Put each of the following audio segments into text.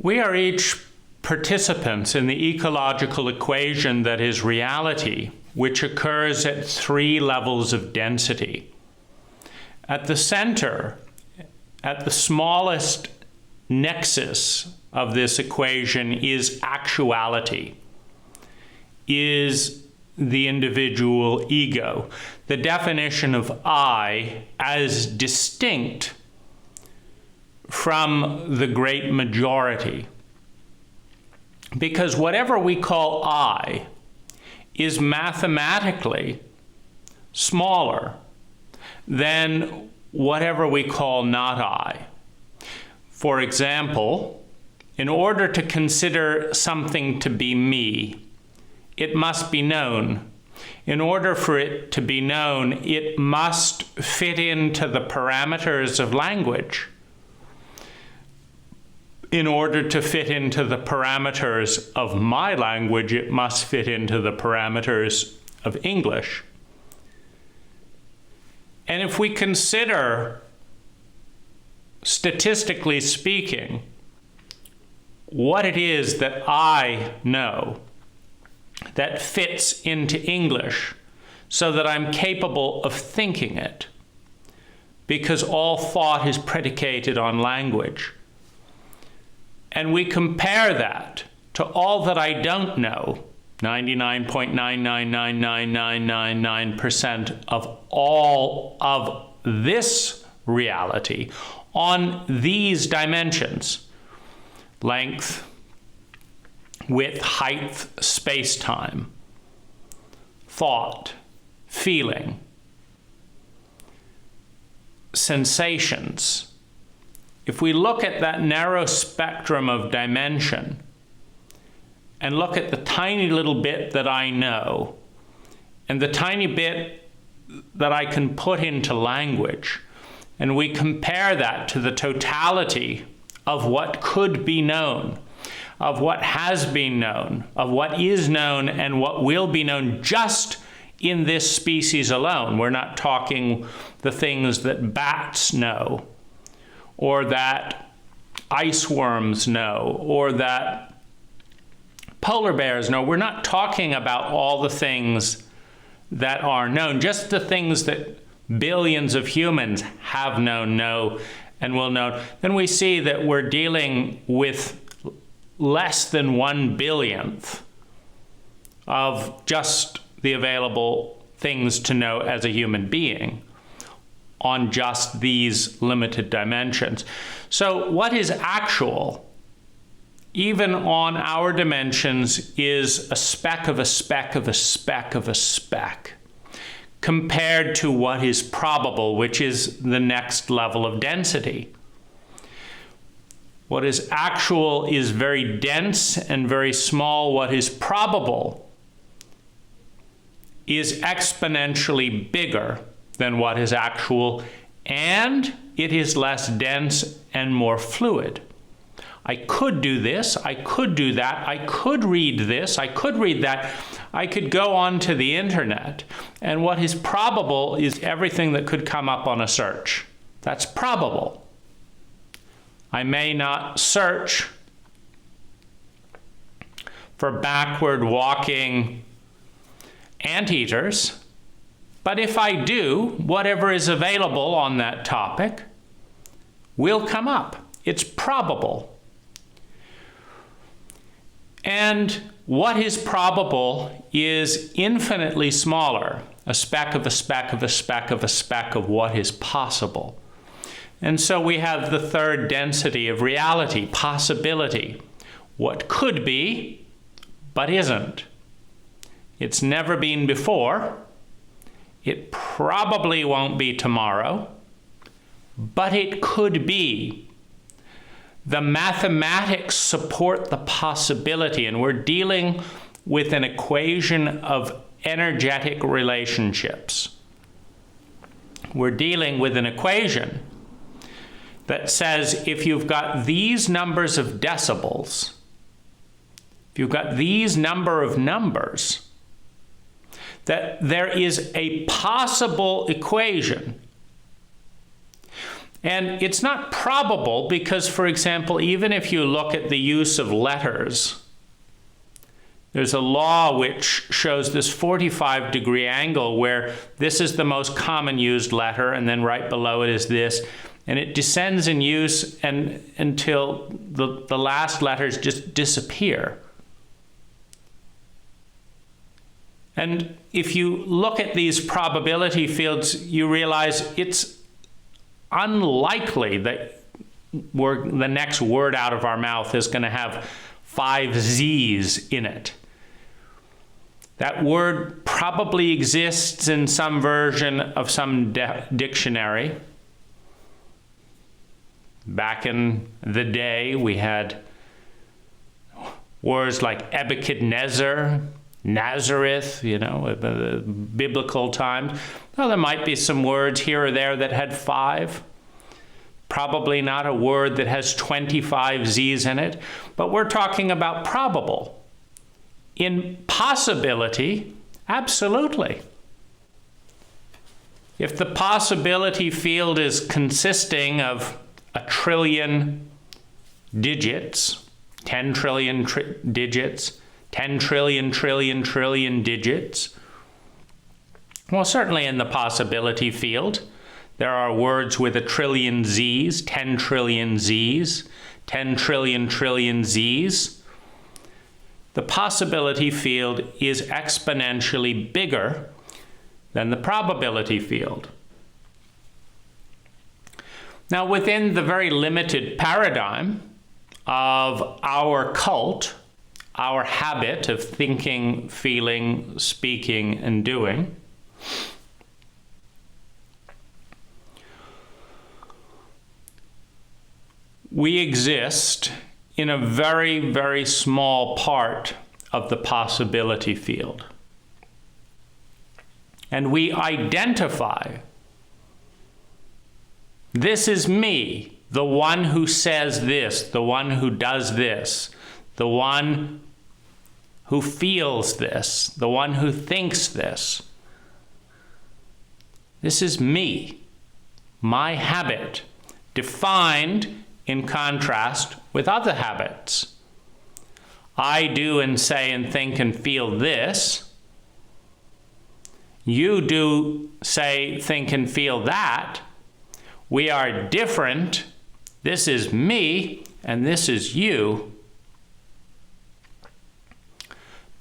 We are each participants in the ecological equation that is reality, which occurs at 3 levels of density. At the center, at the smallest nexus of this equation is actuality, is the individual ego, the definition of I as distinct from the great majority. Because whatever we call I is mathematically smaller than whatever we call not I. For example, in order to consider something to be me, it must be known. In order for it to be known, it must fit into the parameters of language. In order to fit into the parameters of my language, it must fit into the parameters of English. And if we consider, statistically speaking, what it is that I know that fits into English so that I'm capable of thinking it, because all thought is predicated on language, and we compare that to all that I don't know, 99.9999999% of all of this reality on these dimensions: length, width, height, space-time, thought, feeling, sensations. If we look at that narrow spectrum of dimension and look at the tiny little bit that I know and the tiny bit that I can put into language, and we compare that to the totality of what could be known, of what has been known, of what is known and what will be known just in this species alone. We're not talking the things that bats know, or that ice worms know, or that polar bears know. We're not talking about all the things that are known, just the things that billions of humans have known, know, and will know. Then we see that we're dealing with less than 1/billionth of just the available things to know as a human being on just these limited dimensions. So what is actual, even on our dimensions, is a speck of a speck of a speck of a speck, compared to what is probable, which is the next level of density. What is actual is very dense and very small. What is probable is exponentially bigger than what is actual, and it is less dense and more fluid. I could do this, I could do that, I could read this, I could read that, I could go onto the internet, and what is probable is everything that could come up on a search. That's probable. I may not search for backward walking anteaters, but if I do, whatever is available on that topic will come up. It's probable. And what is probable is infinitely smaller, a speck of a speck of a speck of a speck of what is possible. And so we have the third density of reality, possibility. What could be, but isn't. It's never been before. It probably won't be tomorrow, but it could be. The mathematics support the possibility, and we're dealing with an equation of energetic relationships. We're dealing with an equation that says if you've got these numbers of decibels, if you've got these number of numbers, that there is a possible equation And it's not probable because, for example, even if you look at the use of letters, there's a law which shows this 45-degree angle where this is the most common used letter, and then right below it is this. And it descends in use until the last letters just disappear. And if you look at these probability fields, you realize it's unlikely that the next word out of our mouth is going to have 5 Z's in it. That word probably exists in some version of some dictionary. Back in the day, we had words like Nebuchadnezzar, Nazareth, the biblical times. Well, there might be some words here or there that had 5. Probably not a word that has 25 Z's in it, but we're talking about probable. In possibility, absolutely. If the possibility field is consisting of 1 trillion digits, 10 trillion digits, 10 trillion trillion digits, well, certainly in the possibility field, there are words with 1 trillion Z's, 10 trillion Z's, 10 trillion Z's. The possibility field is exponentially bigger than the probability field. Now, within the very limited paradigm of our cult, our habit of thinking, feeling, speaking, and doing, we exist in a very, very small part of the possibility field. And we identify, this is me, the one who says this, the one who does this, the one who feels this, the one who thinks this. This is me, my habit, defined in contrast with other habits. I do and say and think and feel this. You do, say, think, and feel that. We are different. This is me, and this is you.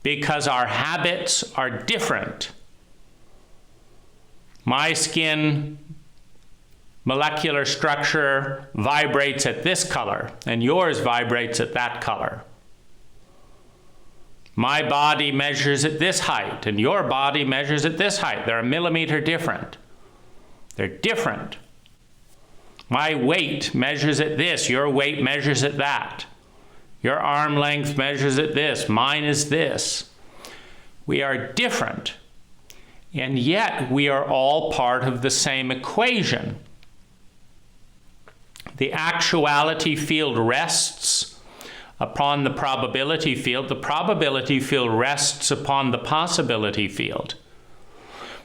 Because our habits are different. My skin molecular structure vibrates at this color, and yours vibrates at that color. My body measures at this height, and your body measures at this height. They're a millimeter different. They're different. My weight measures at this, your weight measures at that. Your arm length measures at this, mine is this. We are different, and yet we are all part of the same equation. The actuality field rests upon the probability field. The probability field rests upon the possibility field.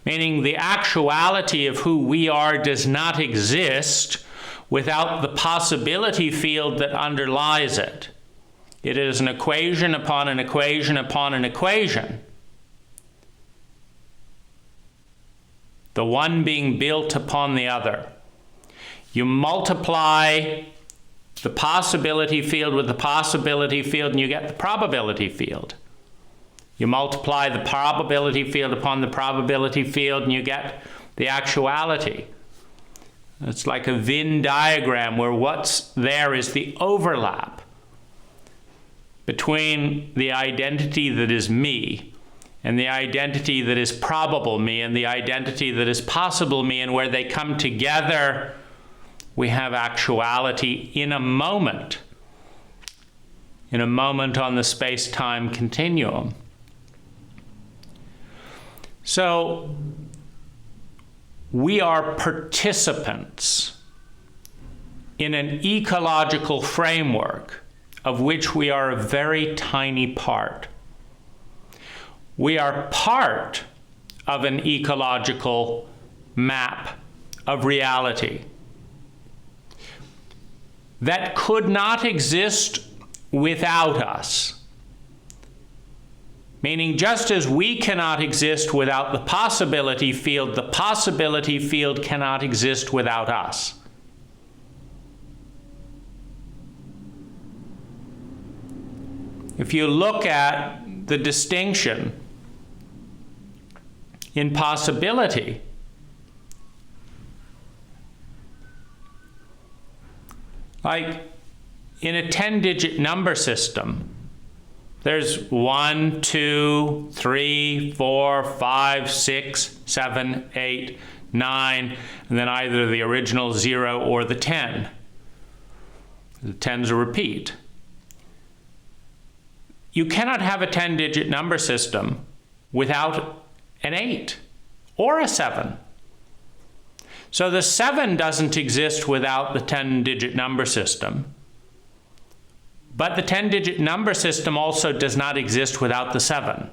Meaning the actuality of who we are does not exist without the possibility field that underlies it. It is an equation upon an equation upon an equation. The one being built upon the other. You multiply the possibility field with the possibility field and you get the probability field. You multiply the probability field upon the probability field and you get the actuality. It's like a Venn diagram where what's there is the overlap between the identity that is me and the identity that is probable me and the identity that is possible me, and where they come together, we have actuality in a moment on the space-time continuum. So we are participants in an ecological framework of which we are a very tiny part. We are part of an ecological map of reality. that could not exist without us. Meaning, just as we cannot exist without the possibility field cannot exist without us. If you look at the distinction in possibility, like in a 10-digit number system, there's 1, 2, 3, 4, 5, 6, 7, 8, 9, and then either the original 0 or the 10. The 10's a repeat. You cannot have a 10-digit number system without an 8 or a 7. So the 7 doesn't exist without the 10-digit number system. But the 10-digit number system also does not exist without the 7.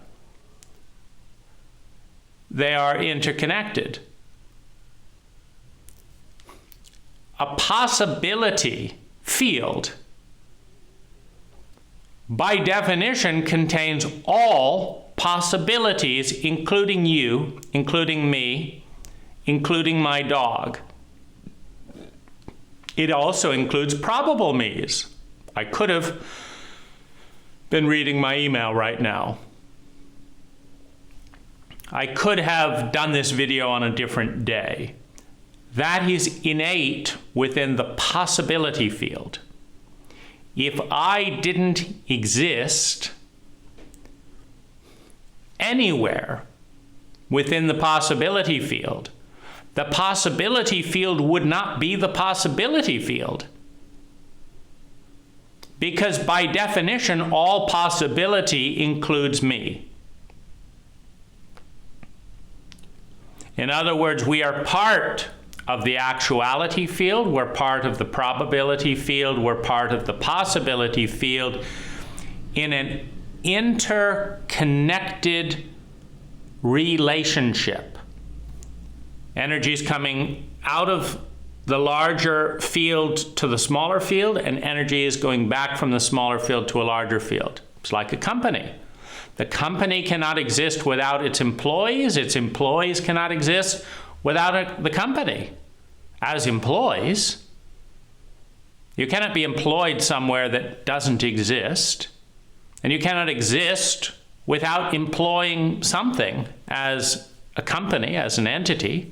They are interconnected. A possibility field, by definition, contains all possibilities, including you, including me, including my dog. It also includes probable me's. I could have been reading my email right now. I could have done this video on a different day. That is innate within the possibility field. If I didn't exist anywhere within the possibility field would not be the possibility field. Because by definition, all possibility includes me. In other words, we are part of the actuality field, we're part of the probability field, we're part of the possibility field in an interconnected relationship. Energy is coming out of the larger field to the smaller field, and energy is going back from the smaller field to a larger field. It's like a company. The company cannot exist without its employees cannot exist without the company. As employees, you cannot be employed somewhere that doesn't exist, and you cannot exist without employing something as a company, as an entity.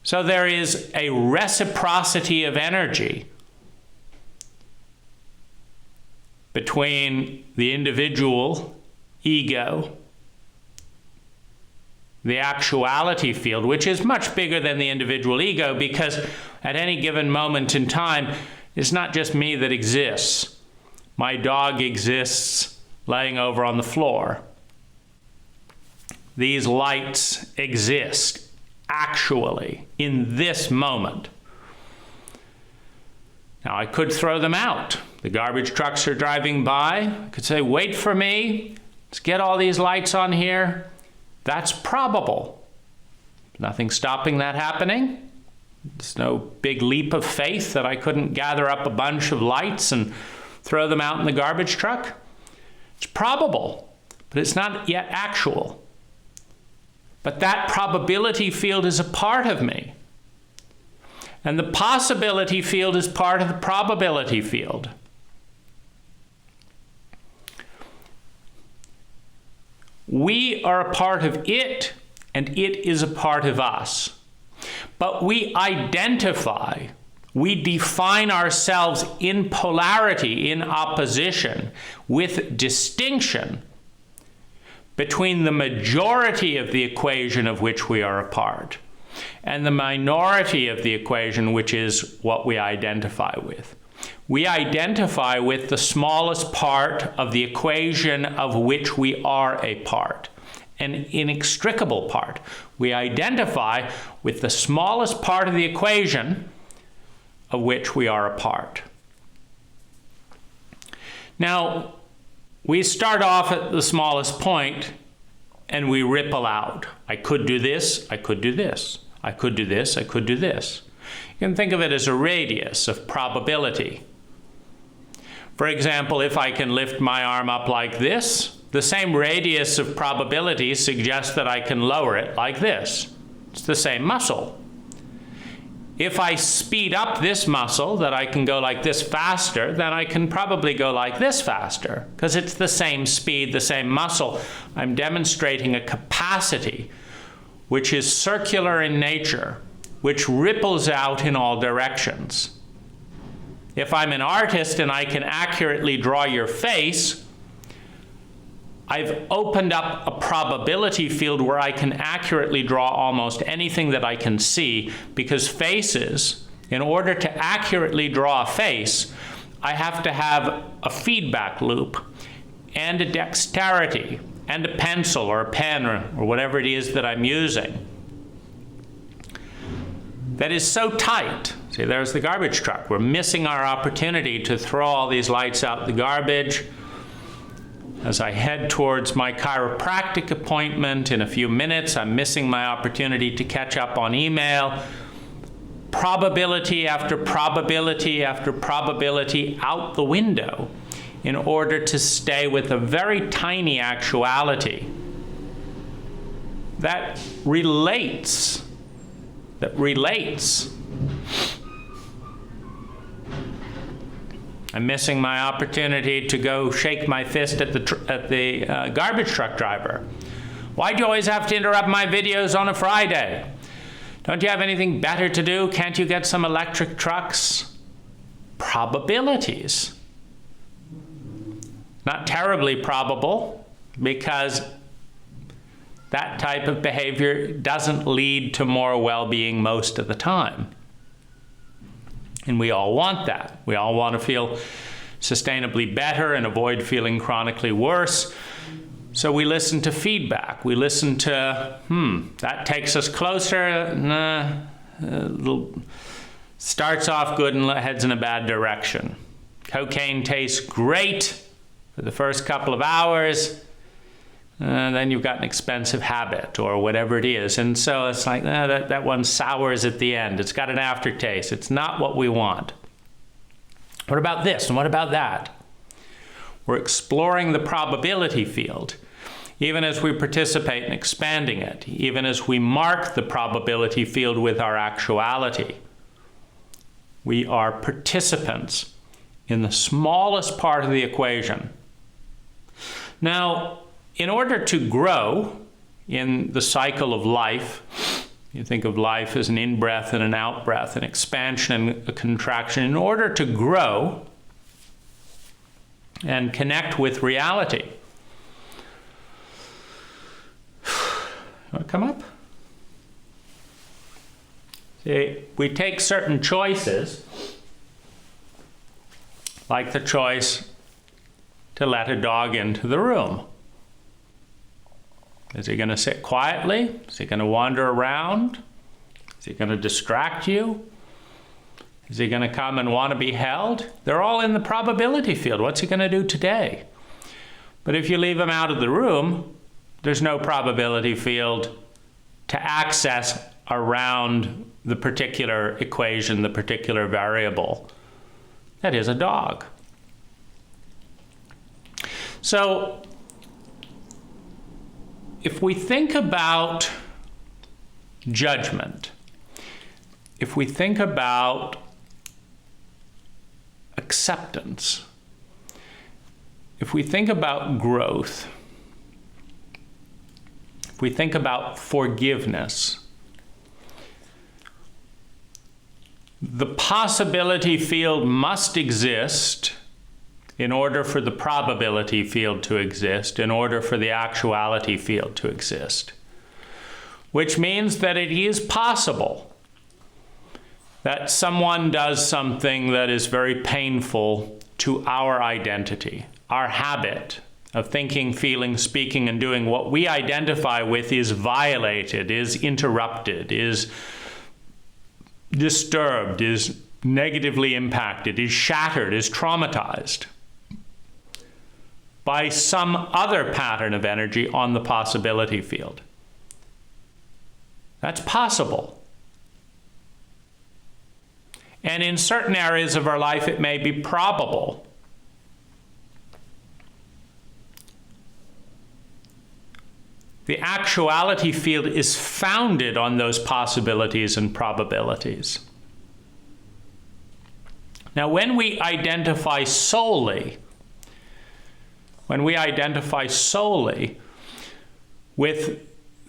So there is a reciprocity of energy between the individual ego, the actuality field, which is much bigger than the individual ego, because at any given moment in time, it's not just me that exists. My dog exists laying over on the floor. These lights exist actually in this moment. Now, I could throw them out. The garbage trucks are driving by. I could say, wait for me. Let's get all these lights on here. That's probable. Nothing stopping that happening. There's no big leap of faith that I couldn't gather up a bunch of lights and throw them out in the garbage truck. It's probable, but it's not yet actual. But that probability field is a part of me. And the possibility field is part of the probability field. We are a part of it, and it is a part of us. But we identify, we define ourselves in polarity, in opposition, with distinction between the majority of the equation of which we are a part and the minority of the equation, which is what we identify with. We identify with the smallest part of the equation of which we are a part, an inextricable part. We identify with the smallest part of the equation of which we are a part. Now, we start off at the smallest point and we ripple out. I could do this, I could do this, I could do this, I could do this. You can think of it as a radius of probability. For example, if I can lift my arm up like this, the same radius of probability suggests that I can lower it like this. It's the same muscle. If I speed up this muscle, that I can go like this faster, then I can probably go like this faster, because it's the same speed, the same muscle. I'm demonstrating a capacity which is circular in nature, which ripples out in all directions. If I'm an artist and I can accurately draw your face, I've opened up a probability field where I can accurately draw almost anything that I can see, because faces, in order to accurately draw a face, I have to have a feedback loop and a dexterity and a pencil or a pen or whatever it is that I'm using that is so tight. See, there's the garbage truck. We're missing our opportunity to throw all these lights out the garbage. As I head towards my chiropractic appointment in a few minutes, I'm missing my opportunity to catch up on email. Probability after probability after probability out the window in order to stay with a very tiny actuality that relates. I'm missing my opportunity to go shake my fist at the garbage truck driver. Why do you always have to interrupt my videos on a Friday? Don't you have anything better to do? Can't you get some electric trucks? Probabilities. Not terribly probable, because that type of behavior doesn't lead to more well-being most of the time. And we all want that. We all want to feel sustainably better and avoid feeling chronically worse. So we listen to feedback. We listen to, that takes us closer. Starts off good and heads in a bad direction. Cocaine tastes great for the first couple of hours. Then you've got an expensive habit or whatever it is. And so it's like, that one sours at the end. It's got an aftertaste. It's not what we want. What about this and what about that? We're exploring the probability field, even as we participate in expanding it, even as we mark the probability field with our actuality. We are participants in the smallest part of the equation. Now, in order to grow in the cycle of life, you think of life as an in-breath and an out-breath, an expansion and a contraction. In order to grow and connect with reality. Want to come up? See, we take certain choices, like the choice to let a dog into the room. Is he going to sit quietly? Is he going to wander around? Is he going to distract you? Is he going to come and want to be held? They're all in the probability field. What's he going to do today? But if you leave him out of the room, there's no probability field to access around the particular equation, the particular variable. That is a dog. So, if we think about judgment, if we think about acceptance, if we think about growth, if we think about forgiveness, the possibility field must exist in order for the probability field to exist, in order for the actuality field to exist. Which means that it is possible that someone does something that is very painful to our identity. Our habit of thinking, feeling, speaking, and doing what we identify with is violated, is interrupted, is disturbed, is negatively impacted, is shattered, is traumatized by some other pattern of energy on the possibility field. That's possible. And in certain areas of our life, it may be probable. The actuality field is founded on those possibilities and probabilities. Now, when we identify solely with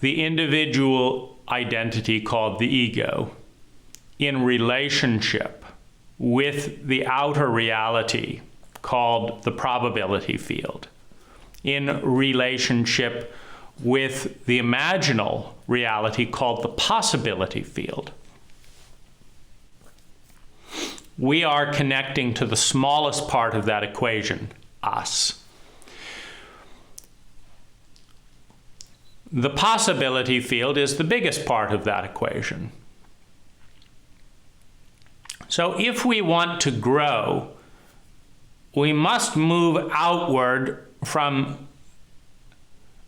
the individual identity called the ego in relationship with the outer reality called the probability field, in relationship with the imaginal reality called the possibility field, we are connecting to the smallest part of that equation, us. The possibility field is the biggest part of that equation. So if we want to grow, we must move outward from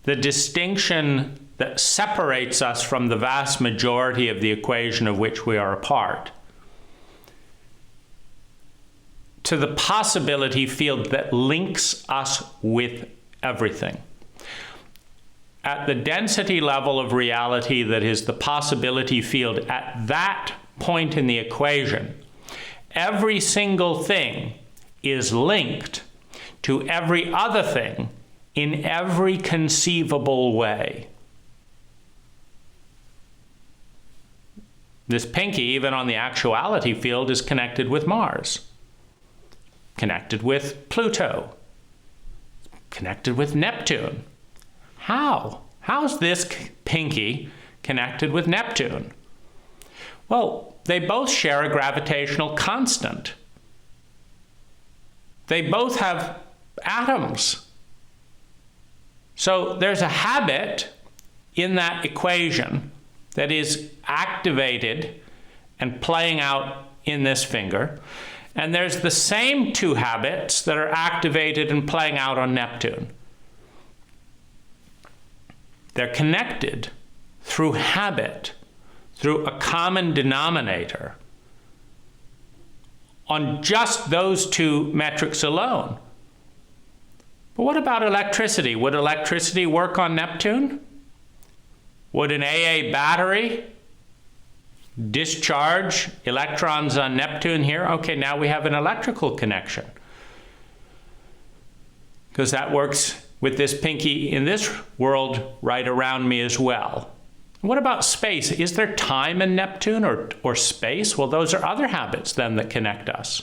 the distinction that separates us from the vast majority of the equation of which we are a part, to the possibility field that links us with everything. At the density level of reality that is the possibility field, at that point in the equation, every single thing is linked to every other thing in every conceivable way. This pinky, even on the actuality field, is connected with Mars, connected with Pluto, connected with Neptune. How? How's this pinky connected with Neptune? Well, they both share a gravitational constant. They both have atoms. So there's a habit in that equation that is activated and playing out in this finger. And there's the same two habits that are activated and playing out on Neptune. They're connected through habit, through a common denominator, on just those two metrics alone. But what about electricity? Would electricity work on Neptune? Would an AA battery discharge electrons on Neptune here? Okay, now we have an electrical connection, because that works with this pinky in this world right around me as well. What about space? Is there time in Neptune or space? Well, those are other habits then that connect us.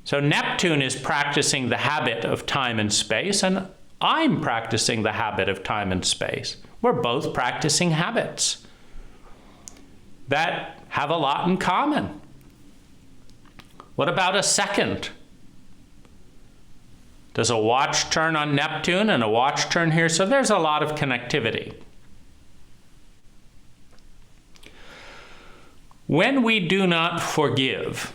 So Neptune is practicing the habit of time and space, and I'm practicing the habit of time and space. We're both practicing habits that have a lot in common. What about a second? Does a watch turn on Neptune and a watch turn here? So there's a lot of connectivity. When we do not forgive,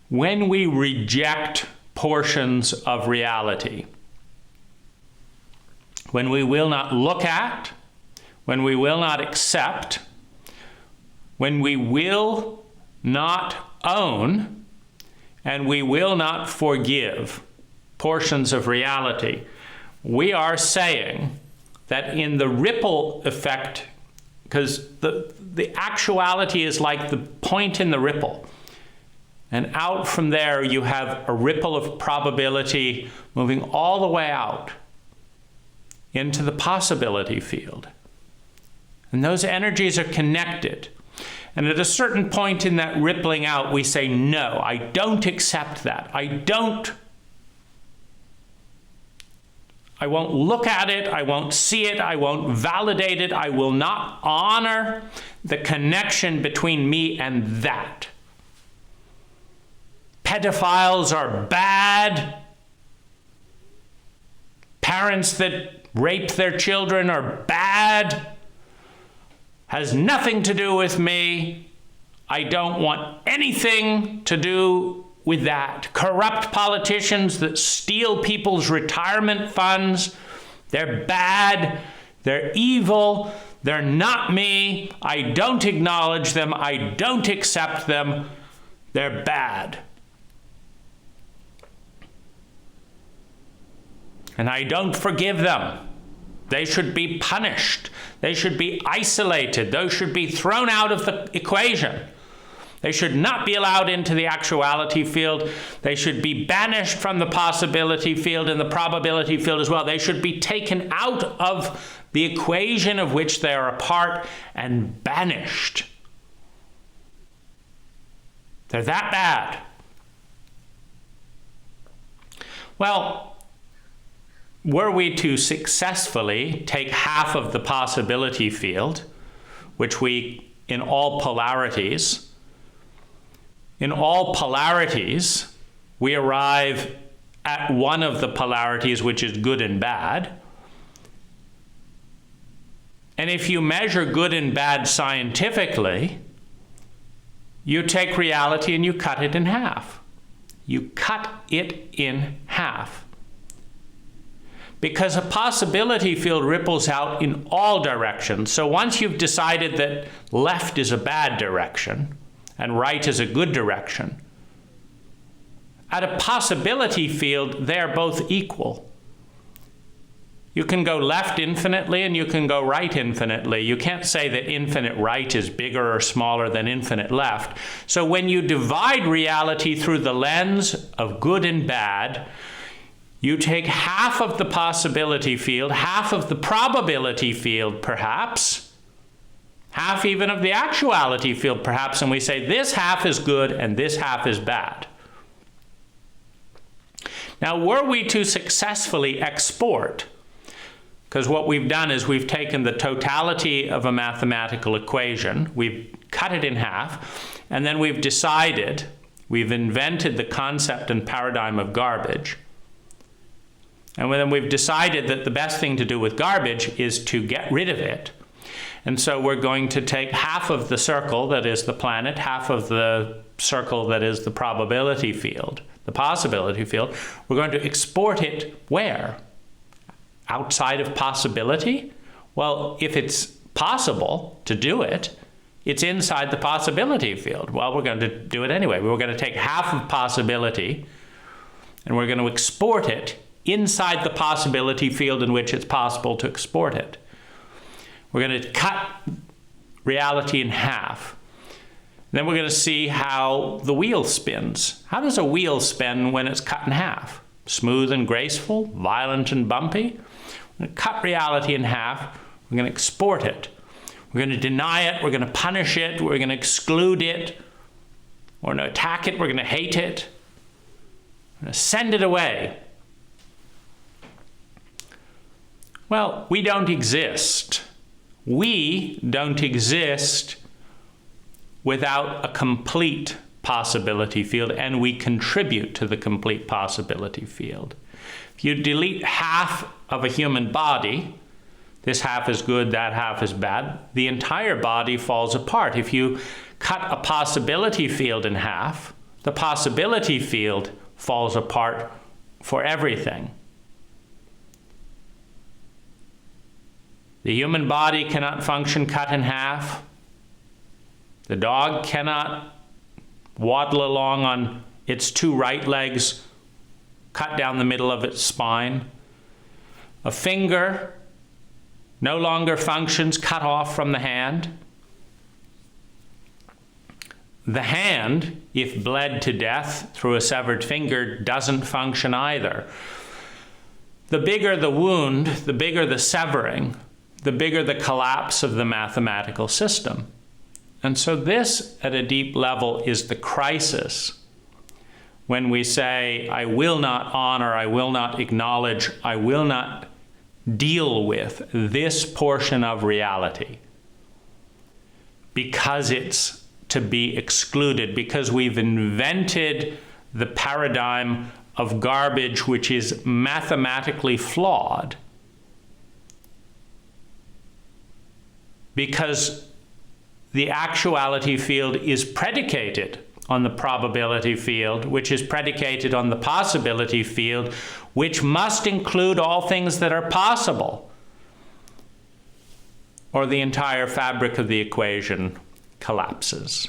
when we reject portions of reality, when we will not look at, when we will not accept, when we will not own, and we will not forgive portions of reality, we are saying that in the ripple effect, because the actuality is like the point in the ripple, and out from there you have a ripple of probability moving all the way out into the possibility field. And those energies are connected. And at a certain point in that rippling out, we say, no, I don't accept that. I won't look at it. I won't see it. I won't validate it. I will not honor the connection between me and that. Pedophiles are bad. Parents that rape their children are bad. Has nothing to do with me. I don't want anything to do with that. Corrupt politicians that steal people's retirement funds, they're bad, they're evil, They're not me. I don't acknowledge them. I don't accept them. They're bad. And I don't forgive them. They should be punished. They should be isolated. Those should be thrown out of the equation. They should not be allowed into the actuality field. They should be banished from the possibility field and the probability field as well. They should be taken out of the equation of which they are a part and banished. They're that bad. Well, were we to successfully take half of the possibility field, which we, in all polarities, we arrive at one of the polarities, which is good and bad. And if you measure good and bad scientifically, you take reality and you cut it in half. You cut it in half. Because a possibility field ripples out in all directions. So once you've decided that left is a bad direction and right is a good direction, at a possibility field, they're both equal. You can go left infinitely and you can go right infinitely. You can't say that infinite right is bigger or smaller than infinite left. So when you divide reality through the lens of good and bad, you take half of the possibility field, half of the probability field perhaps, half even of the actuality field perhaps, and we say this half is good and this half is bad. Now, were we to successfully export, because what we've done is we've taken the totality of a mathematical equation, we've cut it in half, and then we've decided, we've invented the concept and paradigm of garbage. And then we've decided that the best thing to do with garbage is to get rid of it. And so we're going to take half of the circle, that is the planet, half of the circle, that is the probability field, the possibility field. We're going to export it where? Outside of possibility? Well, if it's possible to do it, it's inside the possibility field. Well, we're going to do it anyway. We're going to take half of possibility and we're going to export it inside the possibility field in which it's possible to export it. We're going to cut reality in half. Then we're going to see how the wheel spins. How does a wheel spin when it's cut in half? Smooth and graceful, violent and bumpy? We're going to cut reality in half. We're going to export it. We're going to deny it. We're going to punish it. We're going to exclude it. We're going to attack it. We're going to hate it. We're going to send it away. Well, we don't exist. We don't exist without a complete possibility field, and we contribute to the complete possibility field. If you delete half of a human body, this half is good, that half is bad, the entire body falls apart. If you cut a possibility field in half, the possibility field falls apart for everything. The human body cannot function cut in half. The dog cannot waddle along on its two right legs, cut down the middle of its spine. A finger no longer functions cut off from the hand. The hand, if bled to death through a severed finger, doesn't function either. The bigger the wound, the bigger the severing, the bigger the collapse of the mathematical system. And so this, at a deep level, is the crisis when we say, I will not honor, I will not acknowledge, I will not deal with this portion of reality because it's to be excluded, because we've invented the paradigm of garbage which is mathematically flawed. Because the actuality field is predicated on the probability field, which is predicated on the possibility field, which must include all things that are possible. or the entire fabric of the equation collapses.